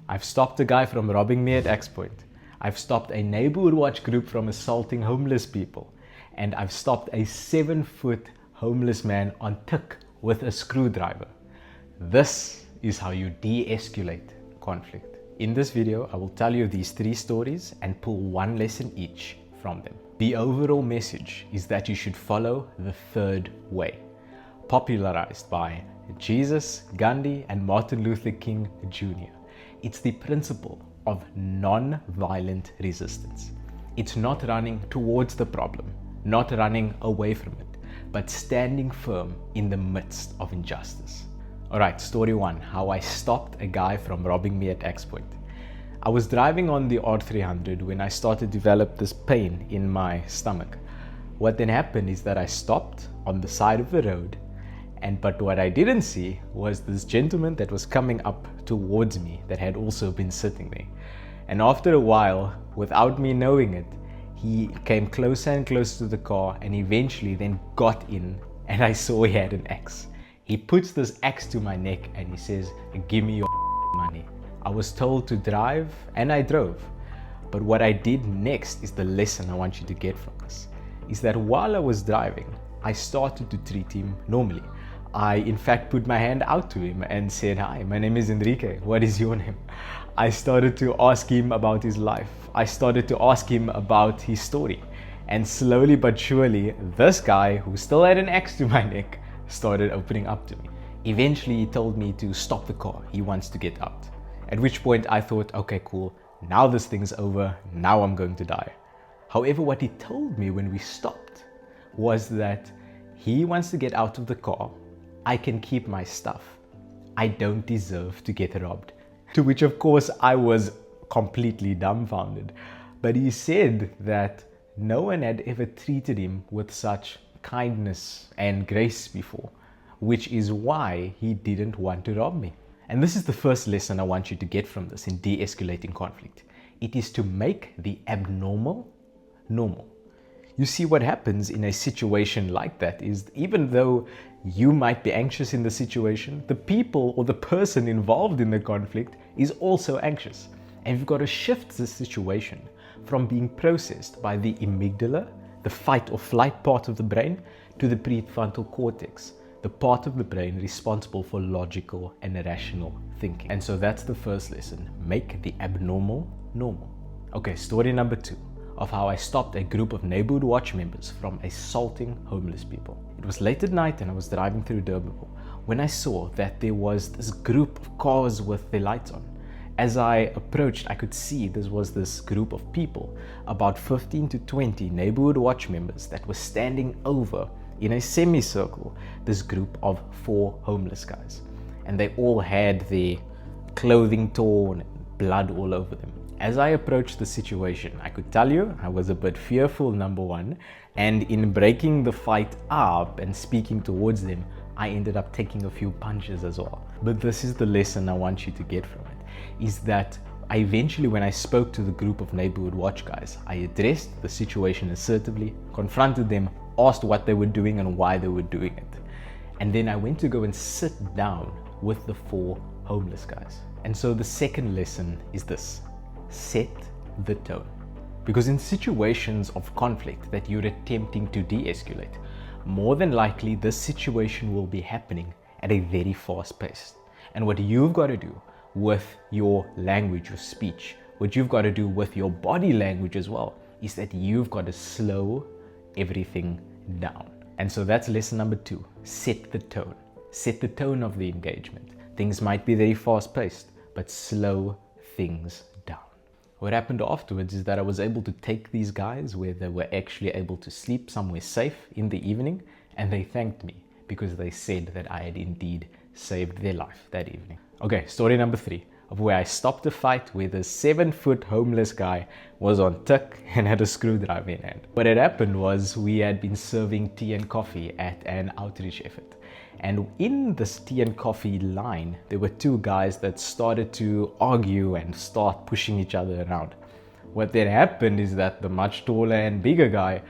I've stopped a guy from robbing me at X Point. I've stopped a neighborhood watch group from assaulting homeless people. And I've stopped a 7-foot homeless man on tick with a screwdriver. This is how you de-escalate conflict. In this video, I will tell you these 3 stories and pull one lesson each from them. The overall message is that you should follow the third way, popularized by Jesus, Gandhi, and Martin Luther King Jr. It's the principle of non-violent resistance. It's not running towards the problem, not running away from it, but standing firm in the midst of injustice. Alright, story 1, how I stopped a guy from robbing me at X Point. I was driving on the R300 when I started to develop this pain in my stomach. What then happened is that I stopped on the side of the road, but what I didn't see was this gentleman that was coming up towards me that had also been sitting there. And after a while, without me knowing it, he came closer and closer to the car and eventually then got in, and I saw he had an axe. He puts this axe to my neck and he says, "Give me your money." I was told to drive and I drove. But what I did next is the lesson I want you to get from this, is that while I was driving, I started to treat him normally. I in fact put my hand out to him and said, "Hi, my name is Enrique. What is your name?" I started to ask him about his life. I started to ask him about his story. And slowly but surely, this guy who still had an axe to my neck started opening up to me. Eventually, he told me to stop the car. He wants to get out. At which point I thought, okay, cool. Now this thing's over. Now I'm going to die. However, what he told me when we stopped was that he wants to get out of the car. I can keep my stuff. I don't deserve to get robbed. To which, of course, I was completely dumbfounded. But he said that no one had ever treated him with such kindness and grace before, which is why he didn't want to rob me. And this is the first lesson I want you to get from this in de-escalating conflict. It is to make the abnormal normal. You see, what happens in a situation like that is, even though you might be anxious in the situation, the people or the person involved in the conflict is also anxious. And you've got to shift the situation from being processed by the amygdala, the fight or flight part of the brain, to the prefrontal cortex, the part of the brain responsible for logical and rational thinking. And so that's the first lesson. Make the abnormal normal. Okay, story number 2. Of how I stopped a group of neighborhood watch members from assaulting homeless people. It was late at night and I was driving through Durbanville when I saw that there was this group of cars with their lights on. As I approached, I could see there was this group of people, about 15 to 20 neighborhood watch members that were standing over in a semicircle, this group of 4 homeless guys. And they all had their clothing torn, blood all over them. As I approached the situation, I could tell you I was a bit fearful, number one, and in breaking the fight up and speaking towards them, I ended up taking a few punches as well. But this is the lesson I want you to get from it, is that I eventually, when I spoke to the group of neighborhood watch guys, I addressed the situation assertively, confronted them, asked what they were doing and why they were doing it. And then I went to go and sit down with the 4 homeless guys. And so the second lesson is this. Set the tone. Because in situations of conflict that you're attempting to de-escalate, more than likely this situation will be happening at a very fast pace. And what you've got to do with your language, your speech, what you've got to do with your body language as well, is that you've got to slow everything down. And so that's lesson number 2. Set the tone. Set the tone of the engagement. Things might be very fast paced, but slow things down. What happened afterwards is that I was able to take these guys where they were actually able to sleep somewhere safe in the evening, and they thanked me because they said that I had indeed saved their life that evening. Okay, story number 3, of where I stopped a fight where the 7-foot homeless guy was on tick and had a screwdriver in hand. What had happened was we had been serving tea and coffee at an outreach effort. And in this tea and coffee line, there were 2 guys that started to argue and start pushing each other around. What then happened is that the much taller and bigger guy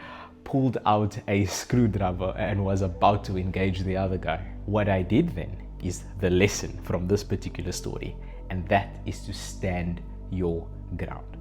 pulled out a screwdriver and was about to engage the other guy. What I did then is the lesson from this particular story. and that is to stand your ground.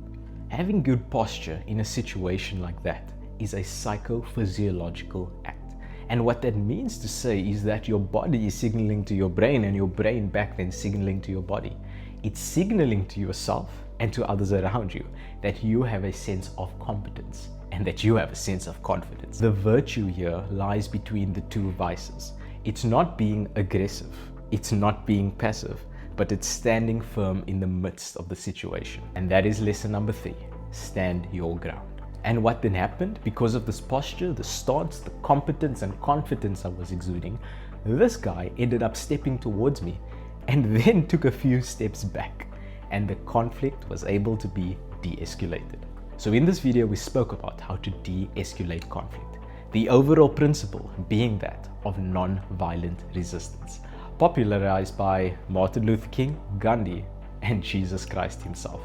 Having good posture in a situation like that is a psychophysiological act. And what that means to say is that your body is signaling to your brain and your brain back then signaling to your body. It's signaling to yourself and to others around you that you have a sense of competence and that you have a sense of confidence. The virtue here lies between the two vices. It's not being aggressive, it's not being passive, but it's standing firm in the midst of the situation. And that is lesson number 3, stand your ground. And what then happened? Because of this posture, the stance, the competence and confidence I was exuding, this guy ended up stepping towards me and then took a few steps back, and the conflict was able to be de-escalated. So in this video, we spoke about how to de-escalate conflict. The overall principle being that of non-violent resistance, popularized by Martin Luther King, Gandhi, and Jesus Christ himself.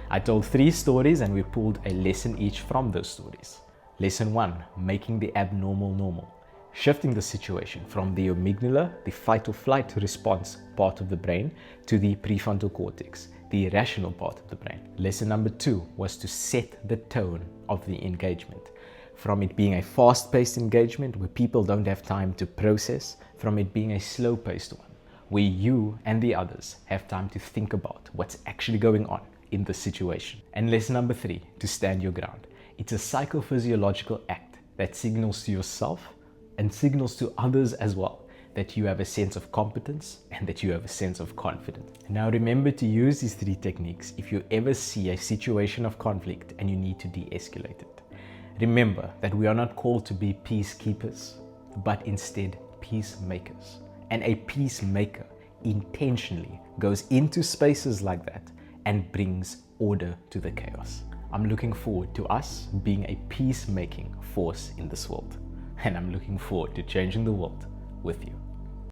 I told 3 stories and we pulled a lesson each from those stories. Lesson 1, making the abnormal normal. Shifting the situation from the amygdala, the fight or flight response part of the brain, to the prefrontal cortex, the rational part of the brain. Lesson number 2 was to set the tone of the engagement. From it being a fast-paced engagement where people don't have time to process, from it being a slow-paced one, where you and the others have time to think about what's actually going on in the situation. And lesson number 3, to stand your ground. It's a psychophysiological act that signals to yourself and signals to others as well that you have a sense of competence and that you have a sense of confidence. Now remember to use these 3 techniques if you ever see a situation of conflict and you need to de-escalate it. Remember that we are not called to be peacekeepers, but instead peacemakers. And a peacemaker intentionally goes into spaces like that and brings order to the chaos. I'm looking forward to us being a peacemaking force in this world. And I'm looking forward to changing the world with you.